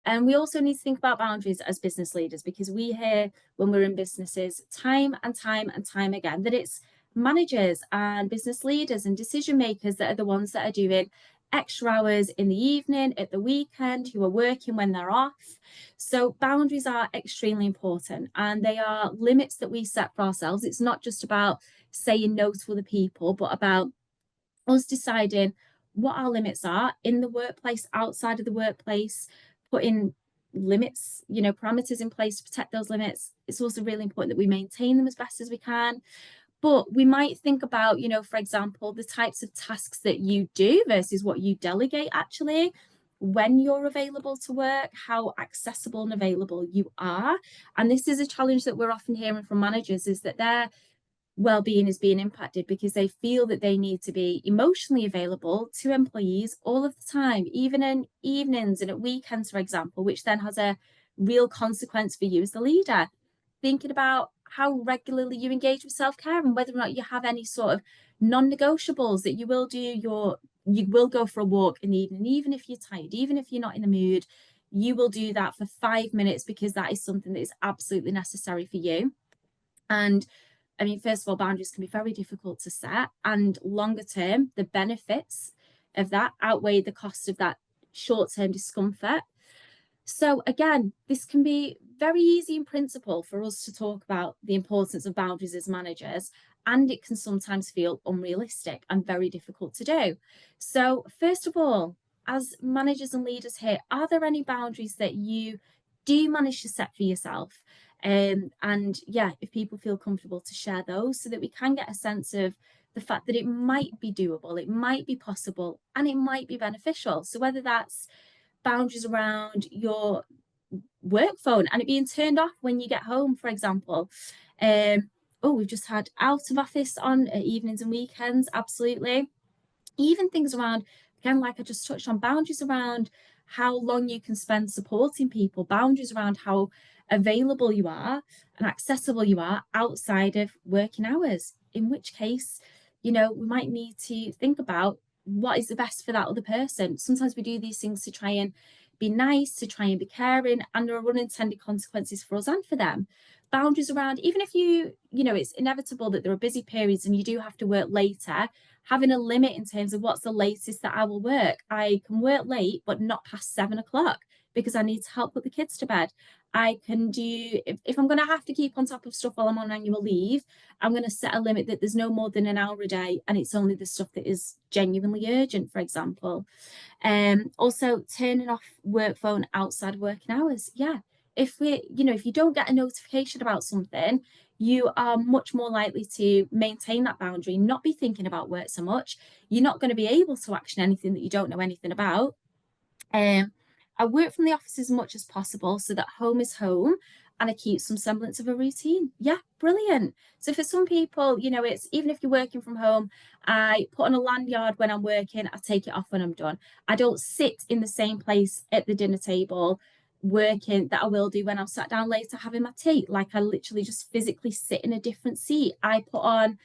And we also need to think about boundaries as business leaders, because we hear when we're in businesses time and time and time again that it's managers and business leaders and decision makers that are the ones that are doing extra hours in the evening, at the weekend, who are working when they're off. So boundaries are extremely important, and they are limits that we set for ourselves. It's not just about saying no to other people, but about us deciding what our limits are in the workplace, outside of the workplace, putting limits, parameters in place to protect those limits. It's also really important that we maintain them as best as we can. But we might think about, for example, the types of tasks that you do versus what you delegate actually, when you're available to work, how accessible and available you are. And this is a challenge that we're often hearing from managers, is that they're well-being is being impacted because they feel that they need to be emotionally available to employees all of the time, even in evenings and at weekends, for example, which then has a real consequence for you as the leader. Thinking about how regularly you engage with self-care and whether or not you have any sort of non-negotiables that you will go for a walk in the evening, even if you're tired, even if you're not in the mood, you will do that for 5 minutes because that is something that is absolutely necessary for you. And I mean, first of all, boundaries can be very difficult to set, and longer term, the benefits of that outweigh the cost of that short term discomfort. So, again, this can be very easy in principle for us to talk about the importance of boundaries as managers, and it can sometimes feel unrealistic and very difficult to do. So, first of all, as managers and leaders here, are there any boundaries that you do manage to set for yourself? And yeah, if people feel comfortable to share those, so that we can get a sense of the fact that it might be doable, it might be possible, and it might be beneficial. So whether that's boundaries around your work phone and it being turned off when you get home, for example. Oh, we've just had out of office on evenings and weekends, absolutely. Even things around, again, like I just touched on, boundaries around how long you can spend supporting people, boundaries around how available you are and accessible you are outside of working hours, in which case, we might need to think about what is the best for that other person. Sometimes we do these things to try and be nice, to try and be caring, and there are unintended consequences for us and for them. Boundaries around, even if it's inevitable that there are busy periods and you do have to work later, having a limit in terms of what's the latest that I will work. I can work late, but not past 7 o'clock because I need to help put the kids to bed. I can do, if I'm going to have to keep on top of stuff while I'm on annual leave, I'm going to set a limit that there's no more than an hour a day, and it's only the stuff that is genuinely urgent, for example. Also turning off work phone outside working hours. Yeah. If you don't get a notification about something, you are much more likely to maintain that boundary, not be thinking about work so much. You're not going to be able to action anything that you don't know anything about. I work from the office as much as possible so that home is home, and I keep some semblance of a routine. Yeah, brilliant. So for some people, it's even if you're working from home, I put on a lanyard when I'm working, I take it off when I'm done. I don't sit in the same place at the dinner table working that I will do when I'm sat down later having my tea. Like I literally just physically sit in a different seat. I put on,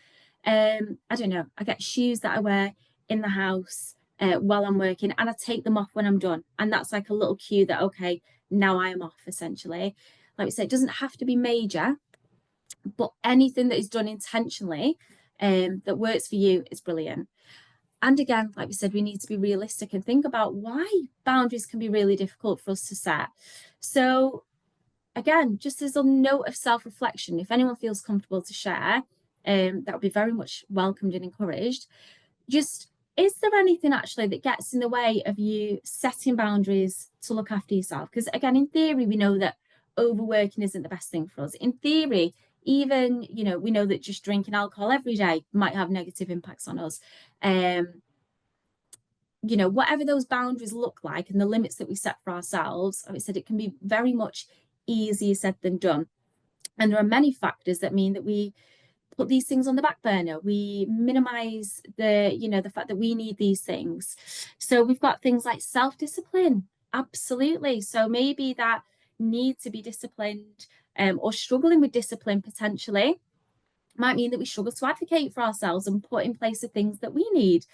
I don't know, I get shoes that I wear in the house while I'm working, and I take them off when I'm done. And that's like a little cue that, okay, now I am off, essentially. Like we said, it doesn't have to be major, but anything that is done intentionally that works for you is brilliant. And again, like we said, we need to be realistic and think about why boundaries can be really difficult for us to set. So again, just as a note of self-reflection, if anyone feels comfortable to share, that would be very much welcomed and encouraged. Just, is there anything actually that gets in the way of you setting boundaries to look after yourself? Because again, in theory, we know that overworking isn't the best thing for us. In theory, even, we know that just drinking alcohol every day might have negative impacts on us. Whatever those boundaries look like and the limits that we set for ourselves, like I said, it can be very much easier said than done. And there are many factors that mean that we put these things on the back burner. We minimize the fact that we need these things. So we've got things like self-discipline. Absolutely. So maybe that need to be disciplined or struggling with discipline potentially. Might mean that we struggle to advocate for ourselves and put in place the things that we need.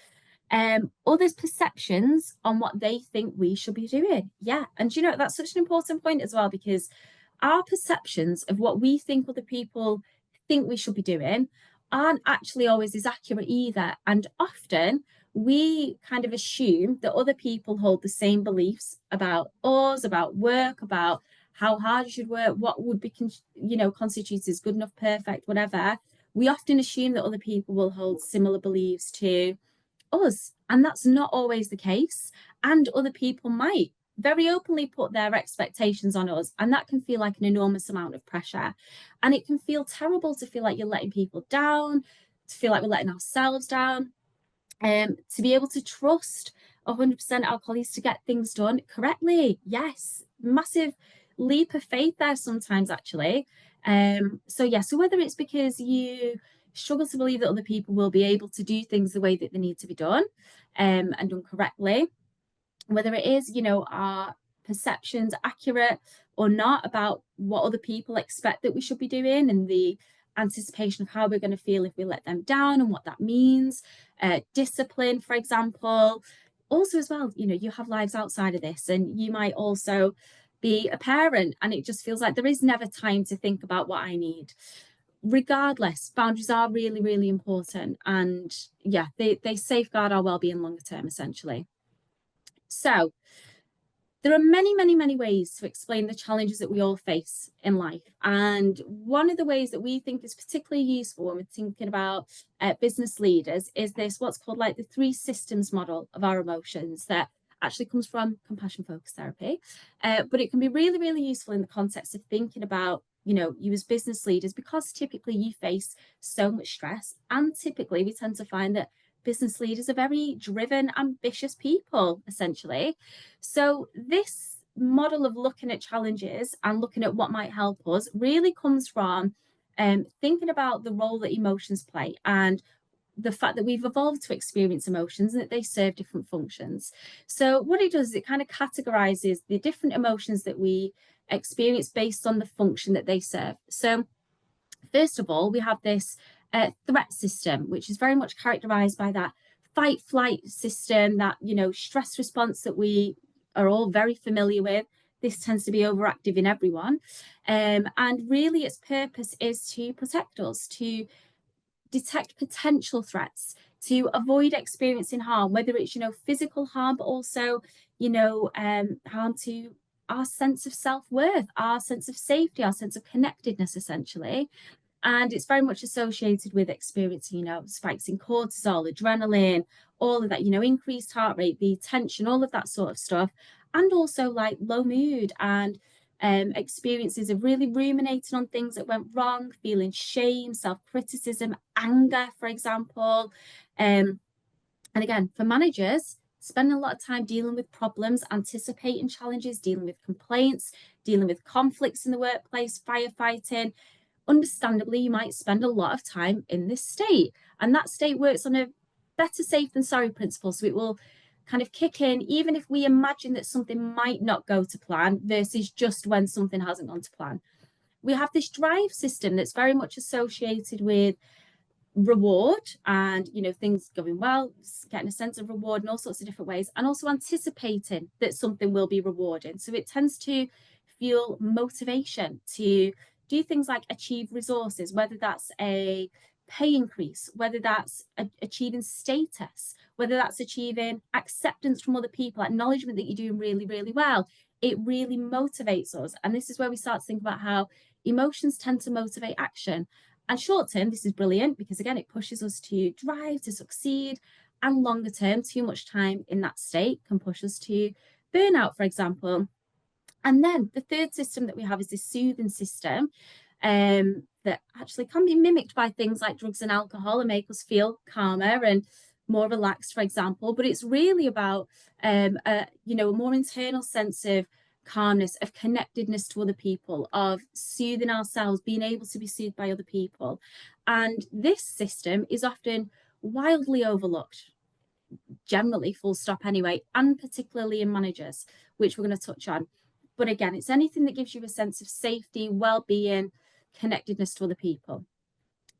Others' perceptions on what they think we should be doing. Yeah. And you know, that's such an important point as well, because our perceptions of what we think other people think we should be doing aren't actually always as accurate either. And often we kind of assume that other people hold the same beliefs about us, about work, about how hard you should work, what would be, constituted as good enough, perfect, whatever. We often assume that other people will hold similar beliefs to us. And that's not always the case. And other people might very openly put their expectations on us. And that can feel like an enormous amount of pressure. And it can feel terrible to feel like you're letting people down, to feel like we're letting ourselves down, to be able to trust 100% our colleagues to get things done correctly. Yes, massive leap of faith there sometimes, actually. So whether it's because you struggle to believe that other people will be able to do things the way that they need to be done, and done correctly, whether it is, our perceptions accurate or not about what other people expect that we should be doing, and the anticipation of how we're going to feel if we let them down and what that means. Discipline, for example. Also, as well, you have lives outside of this, and you might also be a parent, and it just feels like there is never time to think about what I need. Regardless, boundaries are really, really important, and yeah, they safeguard our well-being longer term, essentially. So there are many, many, many ways to explain the challenges that we all face in life. And one of the ways that we think is particularly useful when we're thinking about business leaders is this, what's called like the 3 systems model of our emotions, that actually comes from compassion focused therapy. But it can be really, really useful in the context of thinking about, you as business leaders, because typically you face so much stress. And typically we tend to find that business leaders are very driven, ambitious people, essentially. So this model of looking at challenges and looking at what might help us really comes from thinking about the role that emotions play, and the fact that we've evolved to experience emotions and that they serve different functions. So what it does is it kind of categorizes the different emotions that we experience based on the function that they serve. So first of all, we have this threat system, which is very much characterized by that fight flight system, that, stress response that we are all very familiar with. This tends to be overactive in everyone. And really its purpose is to protect us, to detect potential threats, to avoid experiencing harm, whether it's, physical harm, but also, harm to our sense of self-worth, our sense of safety, our sense of connectedness, essentially. And it's very much associated with experiencing, spikes in cortisol, adrenaline, all of that, increased heart rate, the tension, all of that sort of stuff. And also like low mood and experiences of really ruminating on things that went wrong, feeling shame, self-criticism, anger, for example. And again, for managers, spending a lot of time dealing with problems, anticipating challenges, dealing with complaints, dealing with conflicts in the workplace, firefighting. Understandably, you might spend a lot of time in this state, and that state works on a better safe than sorry principle. So it will kind of kick in even if we imagine that something might not go to plan versus just when something hasn't gone to plan. We have this drive system that's very much associated with reward and, things going well, getting a sense of reward in all sorts of different ways, and also anticipating that something will be rewarding. So it tends to fuel motivation to do things like achieve resources, whether that's a pay increase, whether that's achieving status, whether that's achieving acceptance from other people, acknowledgement that you're doing really, really well. It really motivates us. And this is where we start to think about how emotions tend to motivate action. And short term, this is brilliant because, again, it pushes us to drive, to succeed. And longer term, too much time in that state can push us to burnout, for example. And then the third system that we have is this soothing system that actually can be mimicked by things like drugs and alcohol and make us feel calmer and more relaxed, for example. But it's really about a more internal sense of calmness, of connectedness to other people, of soothing ourselves, being able to be soothed by other people. And this system is often wildly overlooked, generally, full stop anyway, and particularly in managers, which we're going to touch on. But again, it's anything that gives you a sense of safety, well-being, connectedness to other people.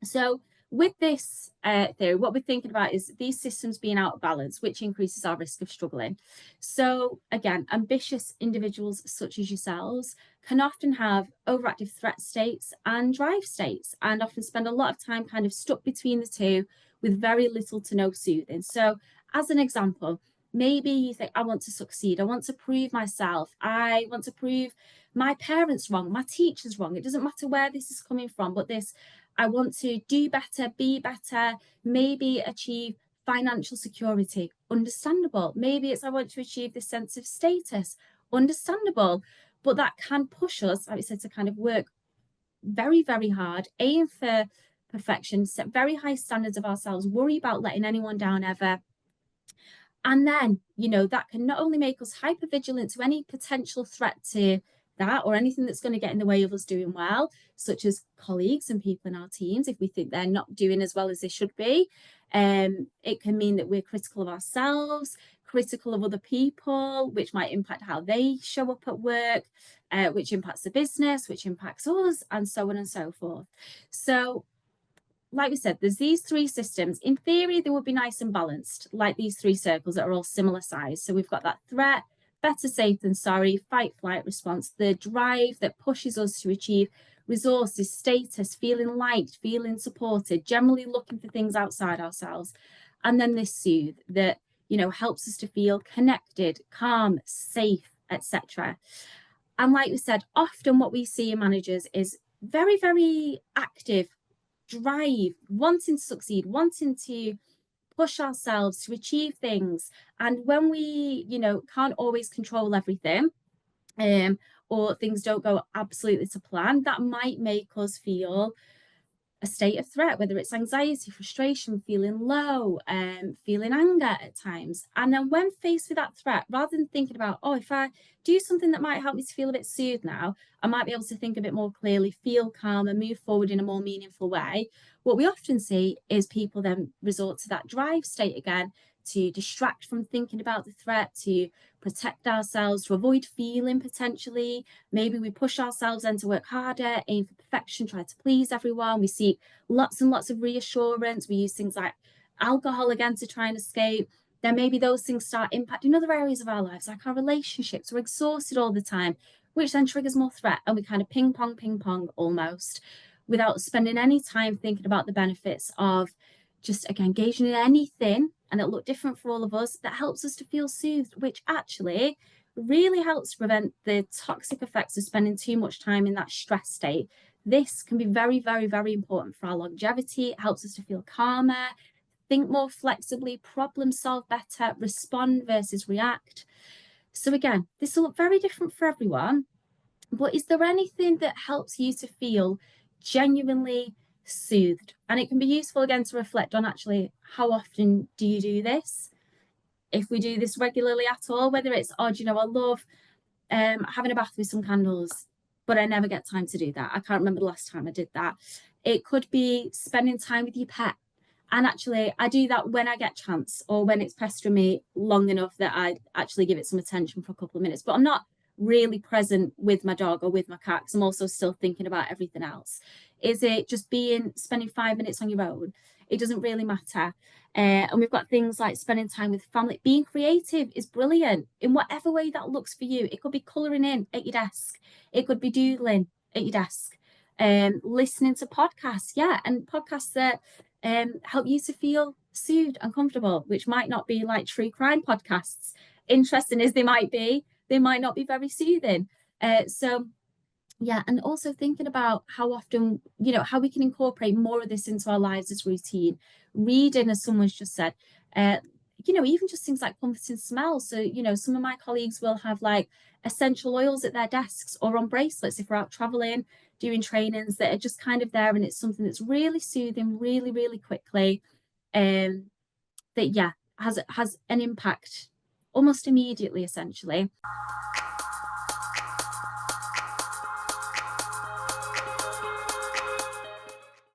So with this theory, what we're thinking about is these systems being out of balance, which increases our risk of struggling. So again, ambitious individuals such as yourselves can often have overactive threat states and drive states, and often spend a lot of time kind of stuck between the two with very little to no soothing. So as an example, maybe you think, I want to succeed, I want to prove myself, I want to prove my parents wrong, my teachers wrong. It doesn't matter where this is coming from, but this, I want to do better, be better, maybe achieve financial security. Understandable. Maybe it's I want to achieve this sense of status. Understandable. But that can push us, like I said, to kind of work very, very hard, aim for perfection, set very high standards of ourselves, worry about letting anyone down ever. And then, that can not only make us hyper vigilant to any potential threat to that or anything that's going to get in the way of us doing well, such as colleagues and people in our teams, if we think they're not doing as well as they should be. It can mean that we're critical of ourselves, critical of other people, which might impact how they show up at work, which impacts the business, which impacts us, and so on and so forth. So like we said, there's these three systems. In theory, they would be nice and balanced, like these three circles that are all similar size. So we've got that threat, better safe than sorry, fight, flight response, the drive that pushes us to achieve resources, status, feeling liked, feeling supported, generally looking for things outside ourselves. And then this soothe that, helps us to feel connected, calm, safe, etc. And like we said, often what we see in managers is very, very active drive, wanting to succeed, wanting to push ourselves to achieve things. And when we, can't always control everything, or things don't go absolutely to plan, that might make us feel a state of threat, whether it's anxiety, frustration, feeling low, feeling anger at times. And then when faced with that threat, rather than thinking about, oh, if I do something that might help me to feel a bit soothed now, I might be able to think a bit more clearly, feel calm, and move forward in a more meaningful way. What we often see is people then resort to that drive state again to distract from thinking about the threat, to protect ourselves, to avoid feeling potentially. Maybe we push ourselves then to work harder, aim for perfection, try to please everyone. We seek lots and lots of reassurance. We use things like alcohol again to try and escape. Then maybe those things start impacting other areas of our lives, like our relationships. We're exhausted all the time, which then triggers more threat. And we kind of ping pong almost, without spending any time thinking about the benefits of just, again, engaging in anything, and it'll look different for all of us, that helps us to feel soothed, which actually really helps to prevent the toxic effects of spending too much time in that stress state. This can be very, very, very important for our longevity. It helps us to feel calmer, think more flexibly, problem solve better, respond versus react. So again, this will look very different for everyone, but is there anything that helps you to feel genuinely soothed? And it can be useful again to reflect on actually, how often do you do this? If we do this regularly at all, whether it's, oh, do you know, I love having a bath with some candles, but I never get time to do that. I can't remember the last time I did that. It could be spending time with your pet. And actually, I do that when I get chance, or when it's pestering me long enough that I actually give it some attention for a couple of minutes. But I'm not really present with my dog or with my cat, because I'm also still thinking about everything else. Is it just spending 5 minutes on your own? It doesn't really matter. And we've got things like spending time with family. Being creative is brilliant in whatever way that looks for you. It could be colouring in at your desk. It could be doodling at your desk. Listening to podcasts, and podcasts that help you to feel soothed and comfortable, which might not be like true crime podcasts. Interesting as they might be, they might not be very soothing. And also thinking about how often, how we can incorporate more of this into our lives as routine. Reading, as someone's just said, even just things like comforting smells. So, some of my colleagues will have like essential oils at their desks or on bracelets if we're out traveling, doing trainings, that are just kind of there. And it's something that's really soothing, really, really quickly. That, has an impact almost immediately, essentially.